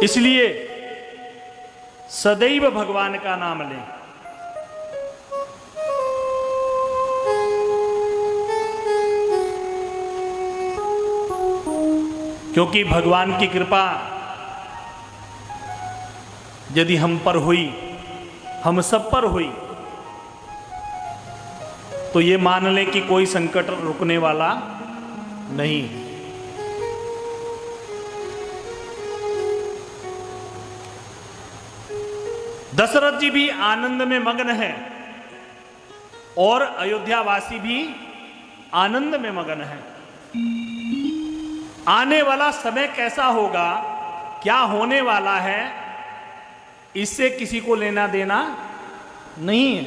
इसलिए सदैव भगवान का नाम लें। क्योंकि भगवान की कृपा यदि हम पर हुई, हम सब पर हुई, तो ये मान लें कि कोई संकट रुकने वाला नहीं है। दशरथ जी भी आनंद में मग्न है और अयोध्यावासी भी आनंद में मग्न है। आने वाला समय कैसा होगा, क्या होने वाला है, इससे किसी को लेना देना नहीं है।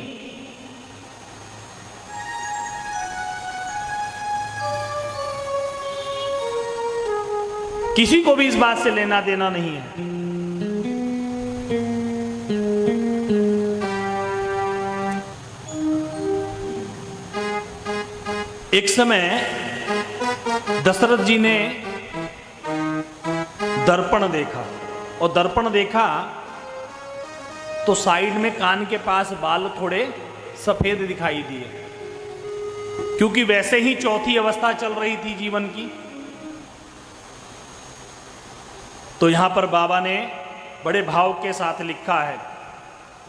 किसी को भी इस बात से लेना देना नहीं है। एक समय दशरथ जी ने दर्पण देखा, और दर्पण देखा तो साइड में कान के पास बाल थोड़े सफेद दिखाई दिए, क्योंकि वैसे ही चौथी अवस्था चल रही थी जीवन की। तो यहां पर बाबा ने बड़े भाव के साथ लिखा है,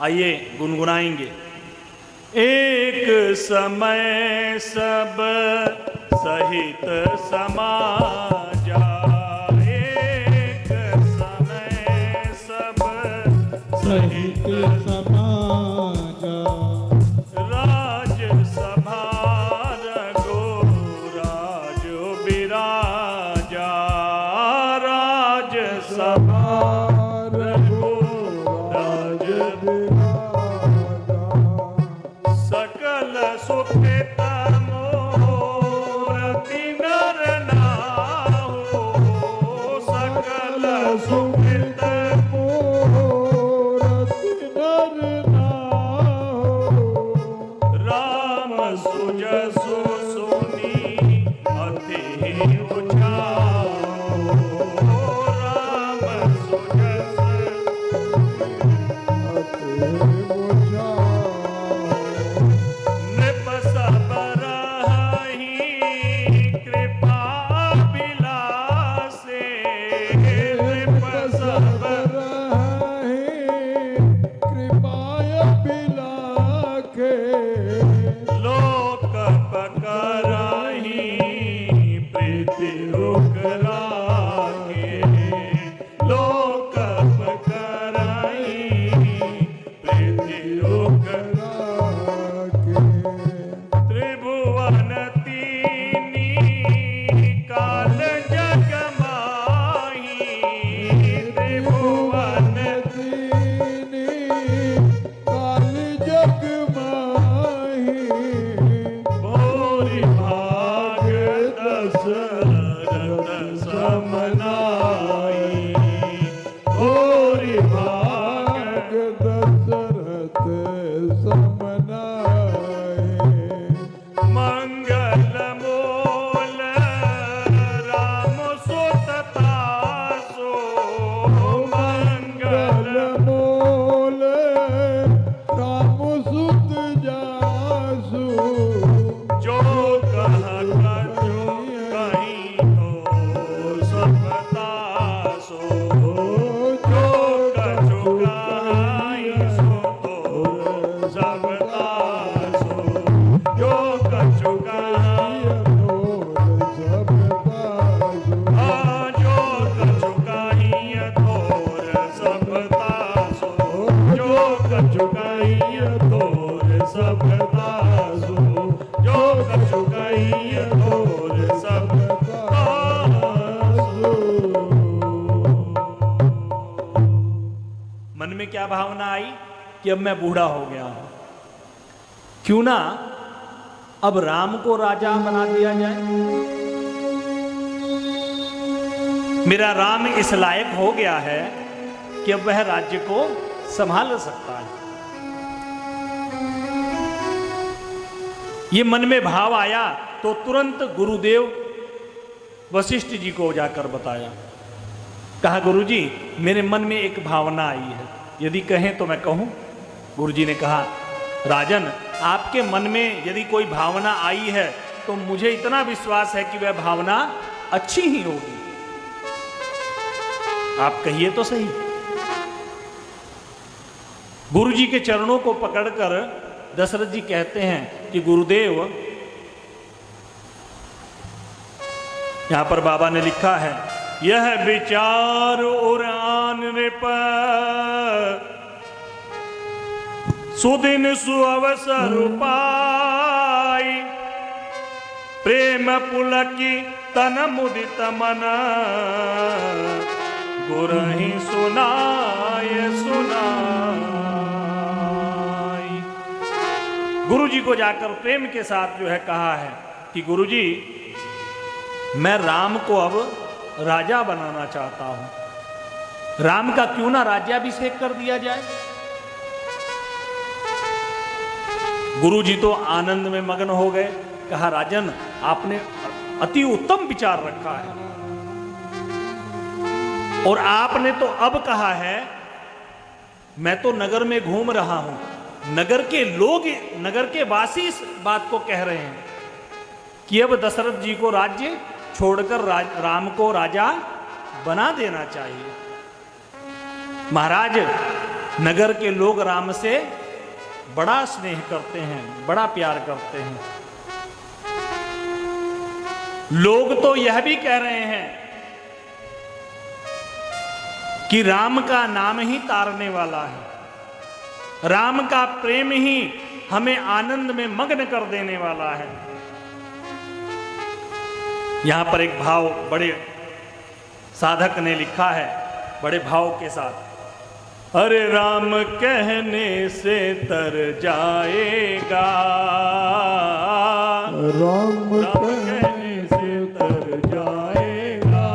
आइए गुनगुनाएंगे। एक समय सब सहित समाजा, एक समय सब सहित समाजा, राज सभा रघु राज विराजा, राज सभा रघु राज विराजा, सकल सुखित मोरति नर नाहु, सकल सुखित मोरति नर नाहु, राम सुजसु सुनी अति उचाओ, राम सुजसु अति उचाओ, नृप सब रहहि कृपा बिलासे, नृप सब रहहि कृपा बिलाके, लोक पकरहि प्रीति रुक राखे, लोक पकरहि प्रीति रुक राखे, त्रिभुवन तीनी काल जग माही, त्रिभुवन तीनी काल जग माही, भोरि भाग दशरथ समनाई, भोरि भाग दशरथ समनाई, मंगल मूल राम सुत तासो, मंगल मूल राम सुत जासु, जो कहा जो कहीं हो सब तासो, जो कछु कहीं सो तो सब तासो, जो कछु कहीं तो सब तासो, हाँ जो कछु कहीं तोर सब तासो, जो कछु कहीं तोर सब तासो, जो कछु कहीं तोर सब तासो। मन में क्या भावना आई कि अब मैं बूढ़ा हो गया हूं, क्यों ना अब राम को राजा बना दिया जाए। मेरा राम इस लायक हो गया है कि अब वह राज्य को संभाल सकता है। ये मन में भाव आया तो तुरंत गुरुदेव वशिष्ठ जी को जाकर बताया। कहा गुरुजी मेरे मन में एक भावना आई है, यदि कहें तो मैं कहूं। गुरुजी ने कहा राजन आपके मन में यदि कोई भावना आई है तो मुझे इतना विश्वास है कि वह भावना अच्छी ही होगी, आप कहिए तो सही। गुरुजी के चरणों को पकड़कर दशरथ जी कहते हैं कि गुरुदेव, यहां पर बाबा ने लिखा है यह विचार और आने पर सुदिन सुअवसर पाई, प्रेम पुलकी तन मुदित मन, गुरहि सुनाय सुनाई। गुरुजी को जाकर प्रेम के साथ जो है कहा है कि गुरुजी मैं राम को अब राजा बनाना चाहता हूं, राम का क्यों ना राज्याभिषेक कर दिया जाए। गुरुजी तो आनंद में मग्न हो गए। कहा राजन आपने अति उत्तम विचार रखा है, और आपने तो अब कहा है, मैं तो नगर में घूम रहा हूं, नगर के लोग, नगर के वासी इस बात को कह रहे हैं कि अब दशरथ जी को राज्य छोड़कर राम को राजा बना देना चाहिए। महाराज नगर के लोग राम से बड़ा स्नेह करते हैं, बड़ा प्यार करते हैं। लोग तो यह भी कह रहे हैं कि राम का नाम ही तारने वाला है, राम का प्रेम ही हमें आनंद में मग्न कर देने वाला है। यहां पर एक भाव बड़े साधक ने लिखा है बड़े भाव के साथ, अरे राम कहने से तर जाएगा, राम कहने से तर जाएगा,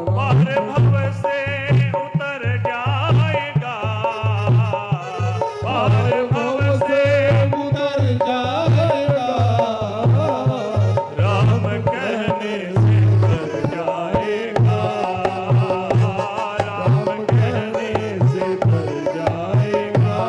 बाहर भव से उतर जाएगा, बाहर भव से उतर जाएगा, राम कहने से तर जाएगा, राम कहने से तर जाएगा।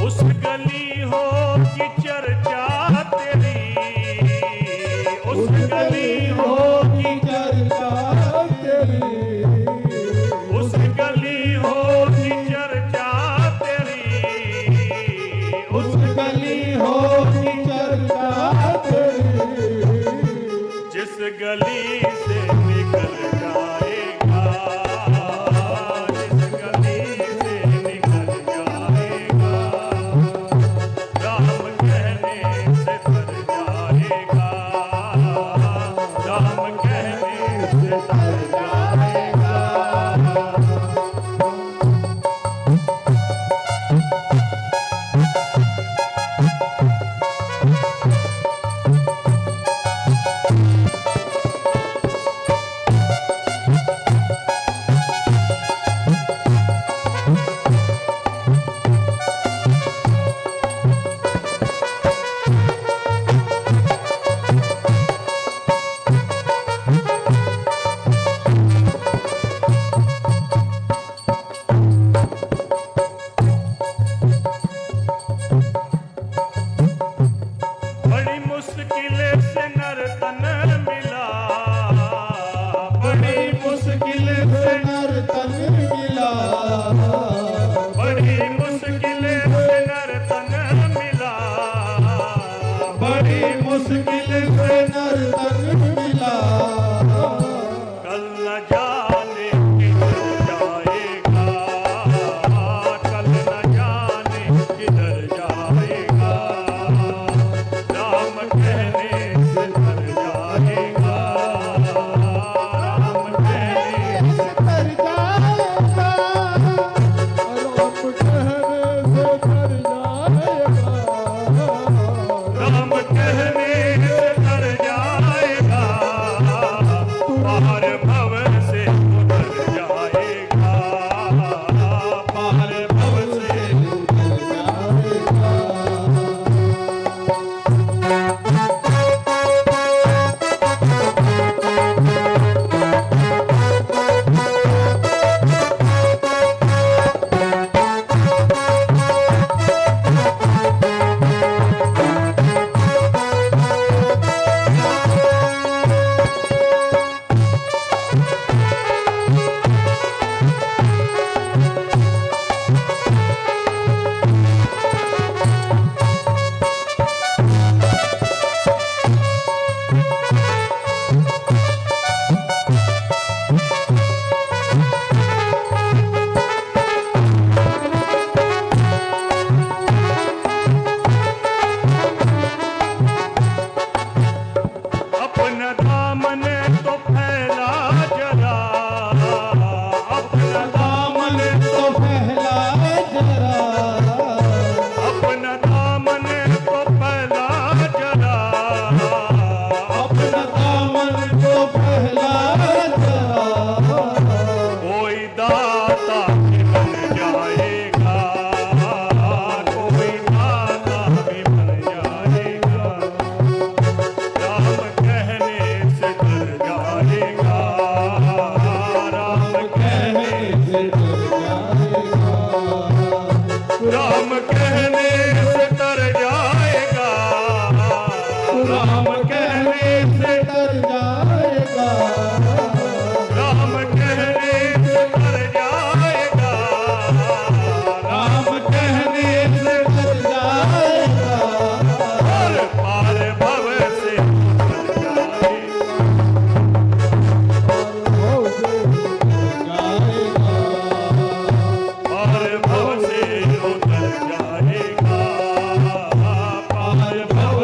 उस गली हो की चर्चा तेरी, उस गली हो की चर्चा तेरी, उस गली हो की चर्चा तेरी, उस गली हो की चर्चा तेरी, जिस गली से निकल जाएगा, जिस गली से निकल जाएगा, राम कहने से तर जाएगा, राम कहने से तर जाएगा। बड़ी मुश्किल से नर्तन मिला, बड़ी मुश्किल से नर्तन मिला, बड़ी मुश्किल से नर्तन मिला, बड़ी मुश्किल से नर्तन मिला, कल न जाने किधर जाएगा, कल न जाने किधर जाएगा, राम कहने से तर जाएगा, राम कहने से तर जाएगा, राम कहने से तर जाएगा, और पार भव से उतर जाएगा, और भव से उतर जाएगा, पार भव से उतर जाएगा, पार भव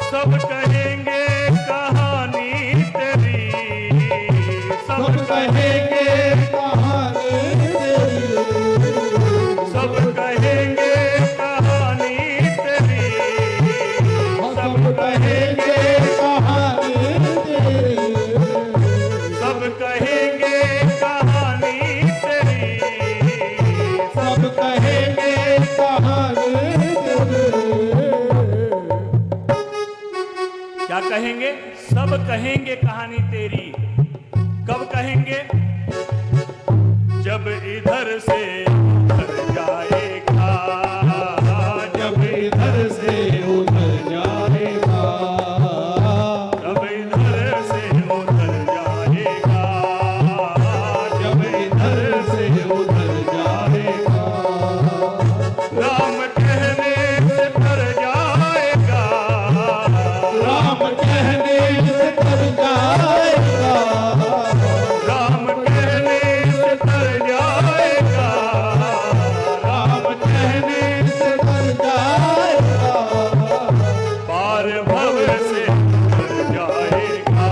सब कहेंगे कहानी तेरी, सब कहेंगे, कहानी तेरी, सब कहेंगे कहानी तेरी, सब कहेंगे, कहानी तेरी, सब कहेंगे कहानी तेरी, सब कहेंगे कहानी तेरी, क्या कहेंगे? सब कहेंगे कहानी तेरी। कब कहेंगे? जब इधर से उधर जाएगा, जब इधर से उधर जाएगा, जब इधर से उधर जाएगा, जब इधर से उधर जाएगा, राम कहने से तर जाएगा, राम कहने से तर जाएगा, राम कहने से तर जाएगा, राम कहने से तर जाएगा, पार भव से उतर जाएगा,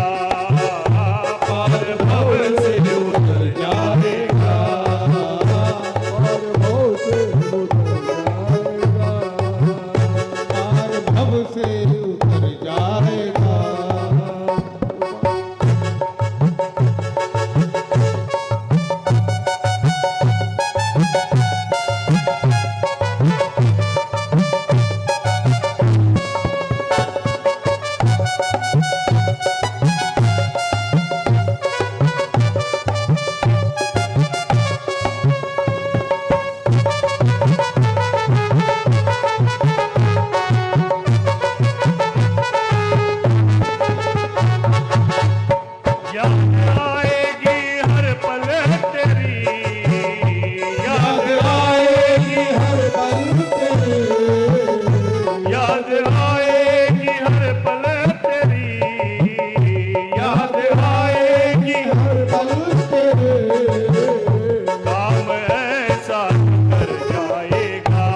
पार भव से उतर जाएगा, और भव से उतर जाएगा, पार भव से उतर जाएगा। याद आएगी हर पल तेरी, याद आएगी हर पल तेरी, याद आएगी हर पल तेरी, याद आएगी हर पल तेरी, काम ऐसा कर जाएगा,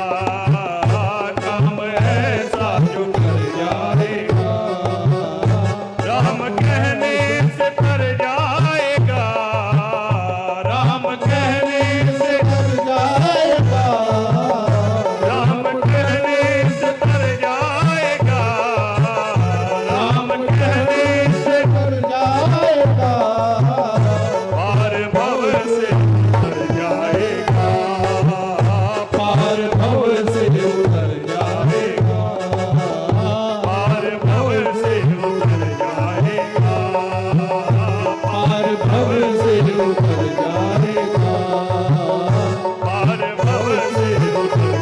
काम ऐसा जो कर जाएगा, राम कहने से तर जाएगा, राम कहने से, तर जाएगा, राम कहने से तर जाएगा, राम कहने से तर जाएगा, पार भव से उतर जाएगा, पार भव से उतर जाएगा, पार भव से उतर जाएगा, पार भव से उतर जाएगा, पार भव से उतर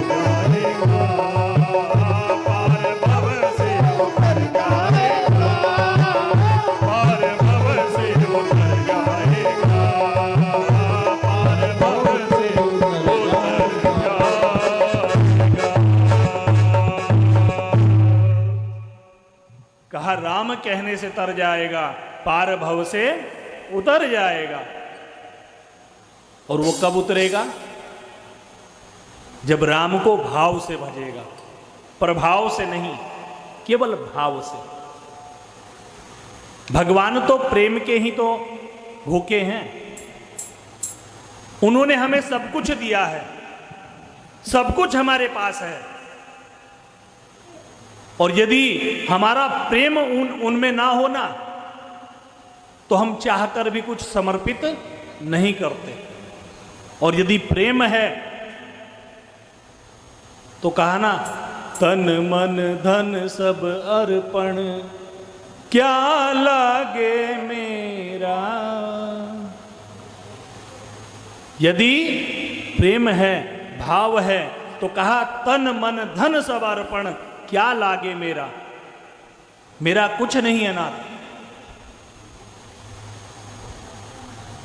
जाएगा, पार भव से उतर जाएगा, पार भव से उतर जाएगा, पार भव से उतर जाएगा। कहा राम कहने से तर जाएगा, पार भव से उतर जाएगा। और वो कब उतरेगा? जब राम को भाव से भजेगा, प्रभाव से नहीं, केवल भाव से। भगवान तो प्रेम के ही तो भूखे हैं। उन्होंने हमें सब कुछ दिया है, सब कुछ हमारे पास है, और यदि हमारा प्रेम उनमें ना होना तो हम चाहकर भी कुछ समर्पित नहीं करते। और यदि प्रेम है तो कहा ना, तन मन धन सब अर्पण क्या लागे मेरा। यदि प्रेम है, भाव है, तो कहा तन मन धन सब अर्पण क्या लागे मेरा, मेरा कुछ नहीं अनाथ।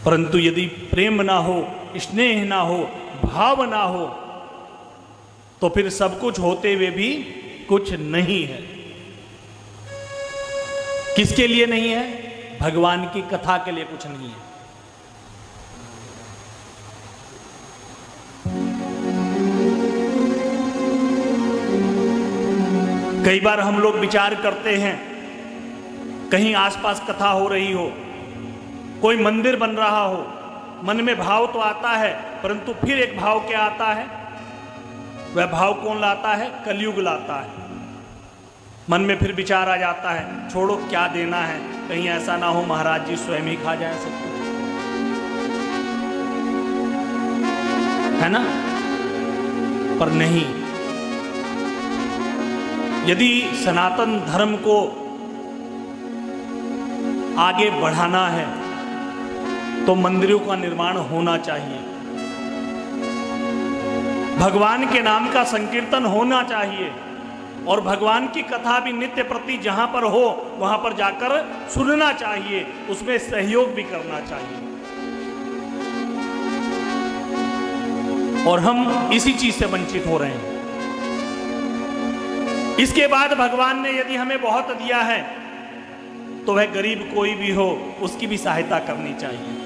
परंतु यदि प्रेम ना हो, स्नेह ना हो, भाव ना हो, तो फिर सब कुछ होते हुए भी कुछ नहीं है। किसके लिए नहीं है? भगवान की कथा के लिए कुछ नहीं है। कई बार हम लोग विचार करते हैं, कहीं आसपास कथा हो रही हो, कोई मंदिर बन रहा हो, मन में भाव तो आता है, परंतु फिर एक भाव क्या आता है? वह भाव कौन लाता है? कलयुग लाता है। मन में फिर विचार आ जाता है, छोड़ो क्या देना है, कहीं ऐसा ना हो महाराज जी स्वयं ही खा जाए सब कुछ, है ना? पर नहीं, यदि सनातन धर्म को आगे बढ़ाना है तो मंदिरों का निर्माण होना चाहिए, भगवान के नाम का संकीर्तन होना चाहिए, और भगवान की कथा भी नित्य प्रति जहां पर हो वहां पर जाकर सुनना चाहिए, उसमें सहयोग भी करना चाहिए। और हम इसी चीज से वंचित हो रहे हैं। इसके बाद भगवान ने यदि हमें बहुत दिया है तो वह गरीब कोई भी हो उसकी भी सहायता करनी चाहिए।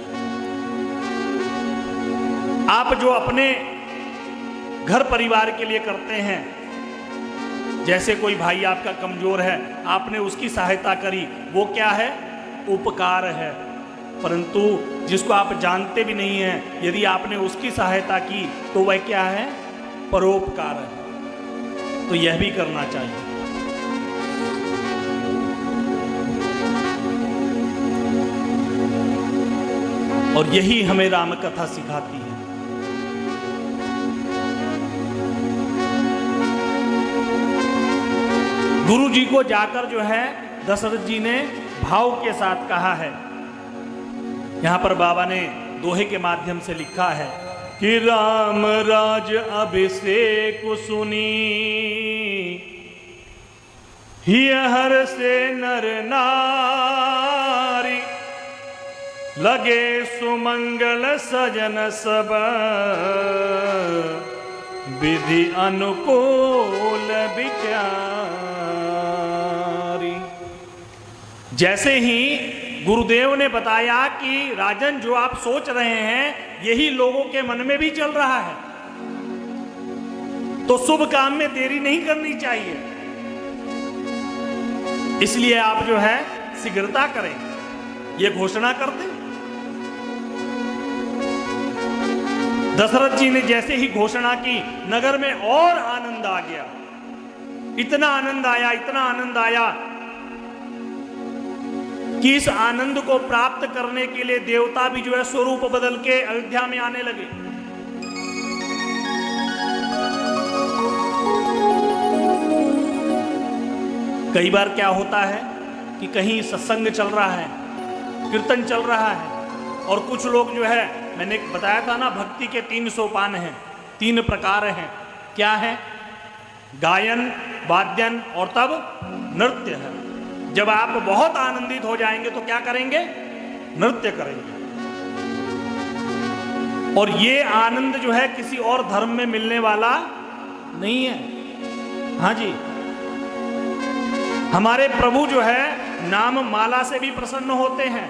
आप जो अपने घर परिवार के लिए करते हैं, जैसे कोई भाई आपका कमजोर है, आपने उसकी सहायता करी, वो क्या है? उपकार है। परंतु जिसको आप जानते भी नहीं हैं, यदि आपने उसकी सहायता की तो वह क्या है? परोपकार है। तो यह भी करना चाहिए। और यही हमें राम कथा सिखाती है। गुरु जी को जाकर जो है दशरथ जी ने भाव के साथ कहा है। यहां पर बाबा ने दोहे के माध्यम से लिखा है कि राम राज अभिषेक सुनी हर से नर नारी, लगे सुमंगल सजन सब विधि अनुकूल विचारी। जैसे ही गुरुदेव ने बताया कि राजन जो आप सोच रहे हैं यही लोगों के मन में भी चल रहा है, तो शुभ काम में देरी नहीं करनी चाहिए, इसलिए आप जो है शीघ्रता करें, ये घोषणा कर दें। दशरथ जी ने जैसे ही घोषणा की, नगर में और आनंद आ गया। इतना आनंद आया, इतना आनंद आया कि इस आनंद को प्राप्त करने के लिए देवता भी जो है स्वरूप बदल के अयोध्या में आने लगे। कई बार क्या होता है कि कहीं सत्संग चल रहा है, कीर्तन चल रहा है, और कुछ लोग जो है, मैंने बताया था ना, भक्ति के 3 सोपान हैं, 3 प्रकार हैं। क्या है? गायन, वाद्यन और तब नृत्य है। जब आप बहुत आनंदित हो जाएंगे तो क्या करेंगे? नृत्य करेंगे। और ये आनंद जो है किसी और धर्म में मिलने वाला नहीं है। हाँ जी, हमारे प्रभु जो है नाम माला से भी प्रसन्न होते हैं,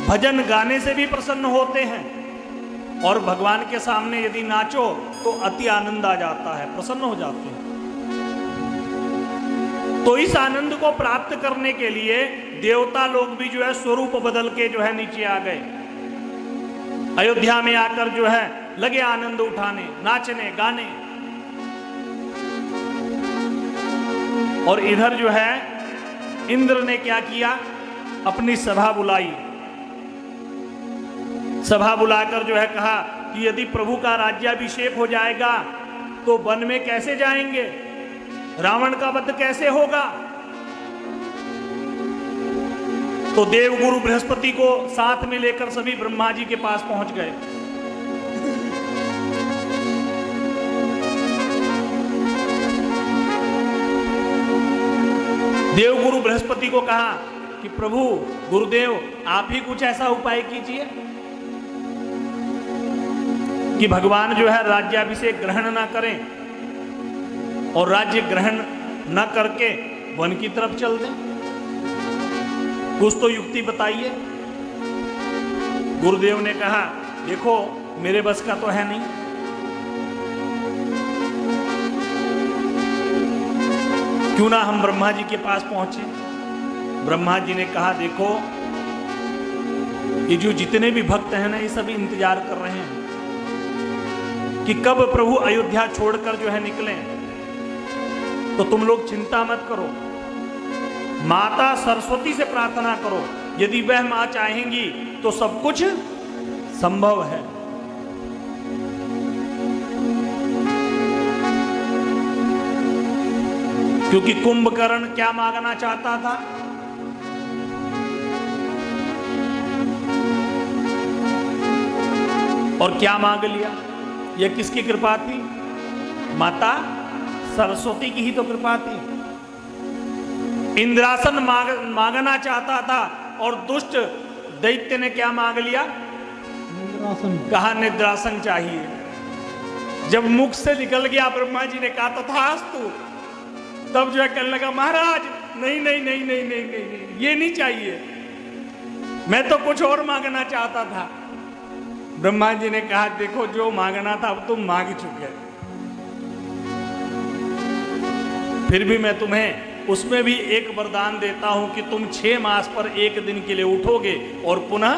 भजन गाने से भी प्रसन्न होते हैं, और भगवान के सामने यदि नाचो तो अति आनंद आ जाता है, प्रसन्न हो जाते हैं। तो इस आनंद को प्राप्त करने के लिए देवता लोग भी जो है स्वरूप बदल के जो है नीचे आ गए। अयोध्या में आकर जो है लगे आनंद उठाने, नाचने गाने। और इधर जो है इंद्र ने क्या किया, अपनी सभा बुलाई। सभा बुलाकर जो है कहा कि यदि प्रभु का राज्याभिषेक हो जाएगा तो वन में कैसे जाएंगे, रावण का वध कैसे होगा। तो देवगुरु बृहस्पति को साथ में लेकर सभी ब्रह्मा जी के पास पहुंच गए। देवगुरु बृहस्पति को कहा कि प्रभु गुरुदेव आप ही कुछ ऐसा उपाय कीजिए कि भगवान जो है राज्याभिषेक ग्रहण ना करें और राज्य ग्रहण न करके वन की तरफ चल दें। कुछ तो युक्ति बताइए। गुरुदेव ने कहा देखो मेरे बस का तो है नहीं। क्यों ना हम ब्रह्मा जी के पास पहुंचे। ब्रह्मा जी ने कहा देखो ये जो जितने भी भक्त हैं ना ये सभी इंतजार कर रहे हैं कि कब प्रभु अयोध्या छोड़कर जो है निकले। तो तुम लोग चिंता मत करो, माता सरस्वती से प्रार्थना करो, यदि वह मां चाहेंगी तो सब कुछ संभव है। क्योंकि कुंभकर्ण क्या मांगना चाहता था, और क्या मांग लिया। यह किसकी कृपा थी, माता सरस्वती की ही तो कृपा थी। इंद्रासन मांगना चाहता था और दुष्ट दैत्य ने क्या मांग लिया, कहा निद्रासन चाहिए। जब मुख से निकल गया ब्रह्मा जी ने कहा तथास्तु, तब जो है कहने लगा महाराज नहीं नहीं नहीं नहीं नहीं नहीं, नहीं ये नहीं चाहिए, मैं तो कुछ और मांगना चाहता था। ब्रह्मा जी ने कहा देखो जो मांगना था अब तुम मांग चुके, फिर भी मैं तुम्हें उसमें भी एक वरदान देता हूं कि तुम 6 मास पर 1 दिन के लिए उठोगे और पुनः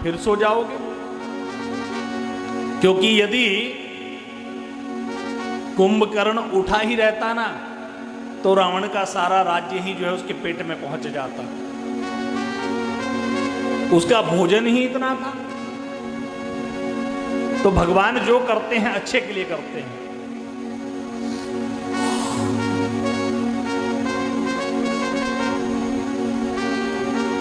फिर सो जाओगे। क्योंकि यदि कुंभकर्ण उठा ही रहता ना तो रावण का सारा राज्य ही जो है उसके पेट में पहुंच जाता। उसका भोजन ही इतना था। तो भगवान जो करते हैं अच्छे के लिए करते हैं।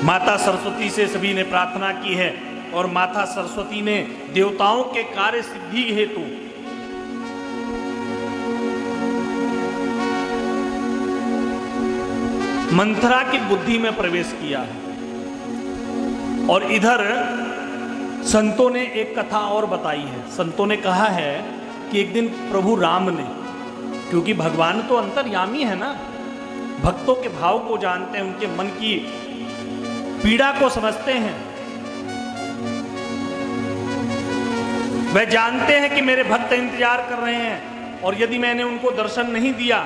माता सरस्वती से सभी ने प्रार्थना की है और माता सरस्वती ने देवताओं के कार्य सिद्धि हेतु मंथरा की बुद्धि में प्रवेश किया है। और इधर संतों ने एक कथा और बताई है। संतों ने कहा है कि एक दिन प्रभु राम ने, क्योंकि भगवान तो अंतर्यामी है ना, भक्तों के भाव को जानते हैं, उनके मन की पीड़ा को समझते हैं। वह जानते हैं कि मेरे भक्त इंतजार कर रहे हैं और यदि मैंने उनको दर्शन नहीं दिया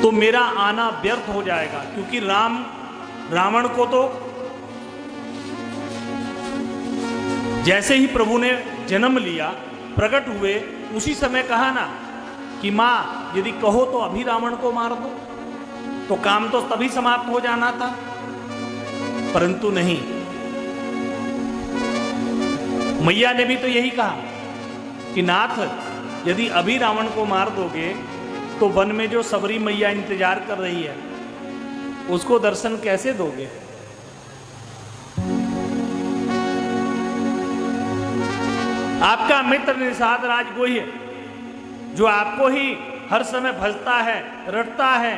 तो मेरा आना व्यर्थ हो जाएगा। क्योंकि रावण को तो जैसे ही प्रभु ने जन्म लिया, प्रकट हुए, उसी समय कहा ना कि मां यदि कहो तो अभी रावण को मार दो, तो काम तो तभी समाप्त हो जाना था। परंतु नहीं, मैया ने भी तो यही कहा कि नाथ यदि अभी रावण को मार दोगे तो वन में जो सबरी मैया इंतजार कर रही है उसको दर्शन कैसे दोगे। आपका मित्र निषाद राज गोह्य जो आपको ही हर समय भजता है, रटता है,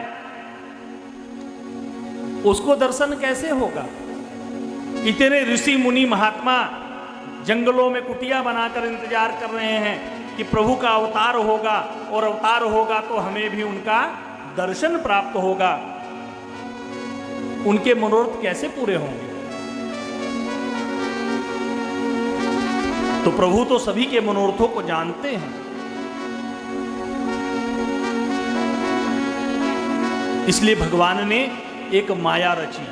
उसको दर्शन कैसे होगा। इतने ऋषि मुनि महात्मा जंगलों में कुटिया बनाकर इंतजार कर रहे हैं कि प्रभु का अवतार होगा और अवतार होगा तो हमें भी उनका दर्शन प्राप्त होगा। उनके मनोरथ कैसे पूरे होंगे। तो प्रभु तो सभी के मनोरथों को जानते हैं। इसलिए भगवान ने एक माया रची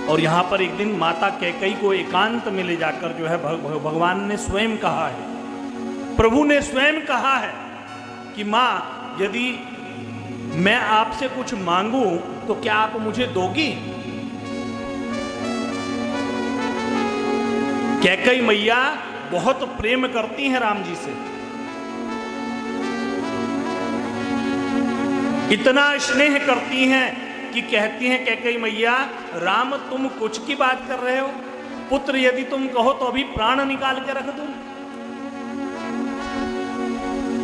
और यहां पर एक दिन माता कैकेयी को एकांत में ले जाकर जो है भगवान ने स्वयं कहा है, प्रभु ने स्वयं कहा है कि मां, यदि मैं आपसे कुछ मांगूं तो क्या आप मुझे दोगी? कैकेयी मैया बहुत प्रेम करती हैं राम जी से, इतना स्नेह करती हैं कि कहती हैं कैकेयी मैया, राम तुम कुछ की बात कर रहे हो, पुत्र यदि तुम कहो तो अभी प्राण निकाल के रख दूं।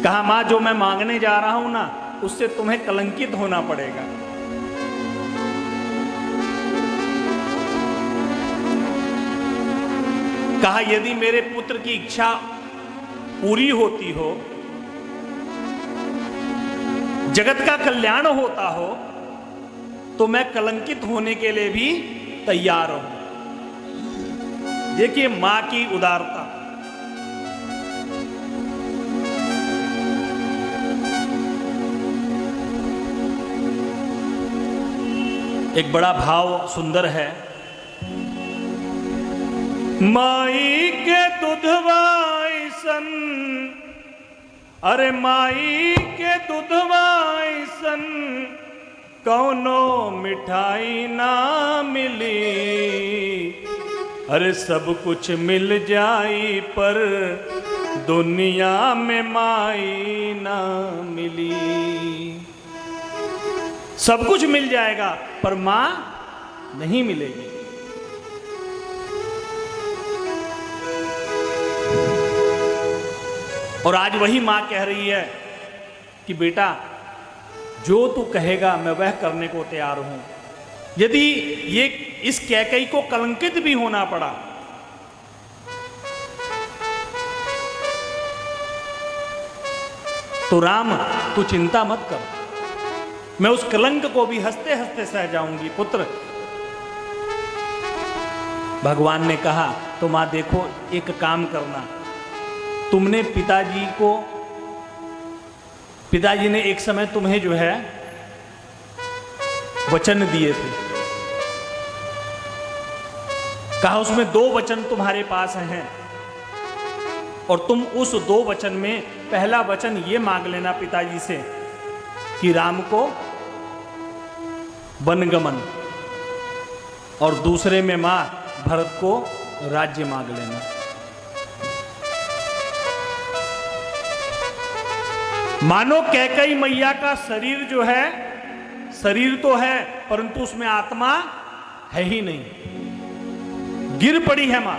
कहा मां, जो मैं मांगने जा रहा हूं ना, उससे तुम्हें कलंकित होना पड़ेगा। कहा यदि मेरे पुत्र की इच्छा पूरी होती हो, जगत का कल्याण होता हो, तो मैं कलंकित होने के लिए भी तैयार हूं। देखिए मां की उदारता। एक बड़ा भाव सुंदर है। माई के दुधवाई सन, अरे माई के दुधवाई सन, कौनो मिठाई ना मिली, अरे सब कुछ मिल जाई पर दुनिया में माई ना मिली। सब कुछ मिल जाएगा पर मां नहीं मिलेगी। और आज वही मां कह रही है कि बेटा, जो तू कहेगा मैं वह करने को तैयार हूं। यदि ये इस कैकेयी को कलंकित भी होना पड़ा, तो राम तू चिंता मत कर, मैं उस कलंक को भी हंसते हंसते सह जाऊंगी। पुत्र, भगवान ने कहा तो मां देखो, एक काम करना, तुमने पिताजी ने एक समय तुम्हें जो है वचन दिए थे, कहा उसमें 2 वचन तुम्हारे पास हैं, और तुम उस 2 वचन में पहला वचन ये मांग लेना पिताजी से कि राम को वनगमन, और दूसरे में मां भरत को राज्य मांग लेना। मानो कैकेयी मैया का शरीर जो है, शरीर तो है परंतु उसमें आत्मा है ही नहीं, गिर पड़ी है मां।